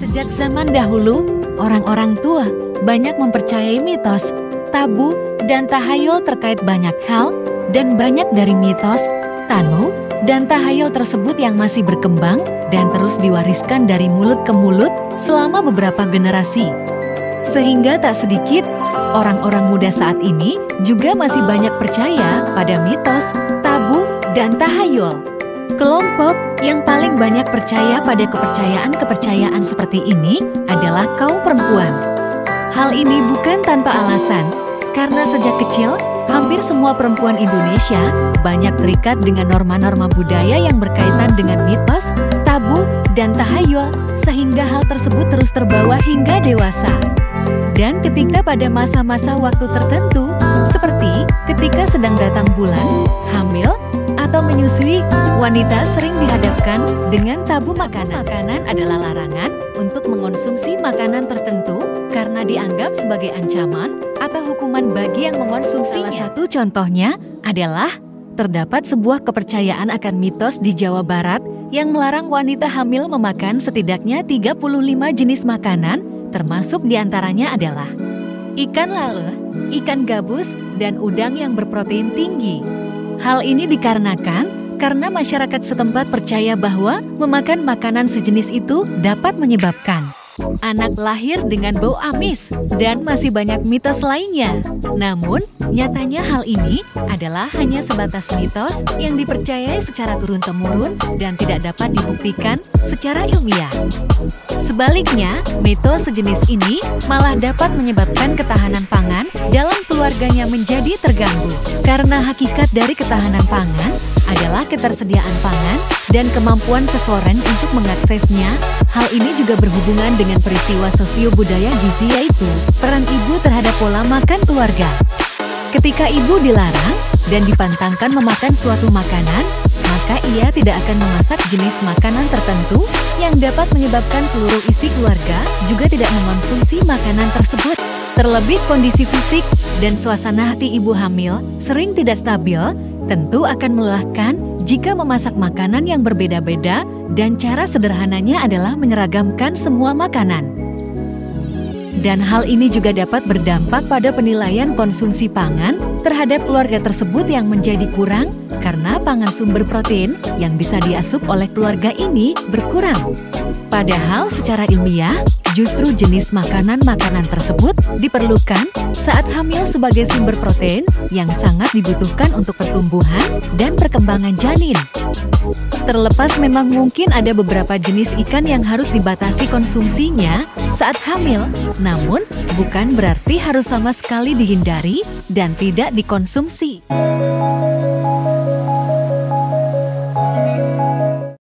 Sejak zaman dahulu, orang-orang tua banyak mempercayai mitos, tabu, dan tahayul terkait banyak hal, dan banyak dari mitos, tabu, dan tahayul tersebut yang masih berkembang dan terus diwariskan dari mulut ke mulut selama beberapa generasi. Sehingga tak sedikit orang-orang muda saat ini juga masih banyak percaya pada mitos, tabu, dan tahayul. Kelompok yang paling banyak percaya pada kepercayaan-kepercayaan seperti ini adalah kaum perempuan. Hal ini bukan tanpa alasan, karena sejak kecil, hampir semua perempuan Indonesia banyak terikat dengan norma-norma budaya yang berkaitan dengan mitos, tabu, dan tahayul, sehingga hal tersebut terus terbawa hingga dewasa. Dan ketika pada masa-masa waktu tertentu, seperti ketika sedang datang bulan, hamil, atau menyusui, wanita sering dihadapkan dengan tabu makanan. Makanan adalah larangan untuk mengonsumsi makanan tertentu karena dianggap sebagai ancaman atau hukuman bagi yang mengonsumsinya. Salah satu contohnya adalah terdapat sebuah kepercayaan akan mitos di Jawa Barat yang melarang wanita hamil memakan setidaknya 35 jenis makanan, termasuk diantaranya adalah ikan lele, ikan gabus, dan udang yang berprotein tinggi. Hal ini dikarenakan karena masyarakat setempat percaya bahwa memakan makanan sejenis itu dapat menyebabkan anak lahir dengan bau amis, dan masih banyak mitos lainnya. Namun, nyatanya hal ini adalah hanya sebatas mitos yang dipercayai secara turun-temurun dan tidak dapat dibuktikan secara ilmiah. Sebaliknya, mitos sejenis ini malah dapat menyebabkan ketahanan pangan dalam keluarganya menjadi terganggu. Karena hakikat dari ketahanan pangan adalah ketersediaan pangan dan kemampuan seseorang untuk mengaksesnya. Hal ini juga berhubungan dengan peristiwa sosio-budaya gizi, yaitu peran ibu terhadap pola makan keluarga. Ketika ibu dilarang dan dipantangkan memakan suatu makanan, maka ia tidak akan memasak jenis makanan tertentu yang dapat menyebabkan seluruh isi keluarga juga tidak mengonsumsi makanan tersebut. Terlebih kondisi fisik dan suasana hati ibu hamil sering tidak stabil, tentu akan melelahkan jika memasak makanan yang berbeda-beda, dan cara sederhananya adalah menyeragamkan semua makanan. Dan hal ini juga dapat berdampak pada penilaian konsumsi pangan terhadap keluarga tersebut yang menjadi kurang karena pangan sumber protein yang bisa diasup oleh keluarga ini berkurang. Padahal secara ilmiah, justru jenis makanan-makanan tersebut diperlukan saat hamil sebagai sumber protein yang sangat dibutuhkan untuk pertumbuhan dan perkembangan janin. Terlepas memang mungkin ada beberapa jenis ikan yang harus dibatasi konsumsinya saat hamil, namun bukan berarti harus sama sekali dihindari dan tidak dikonsumsi.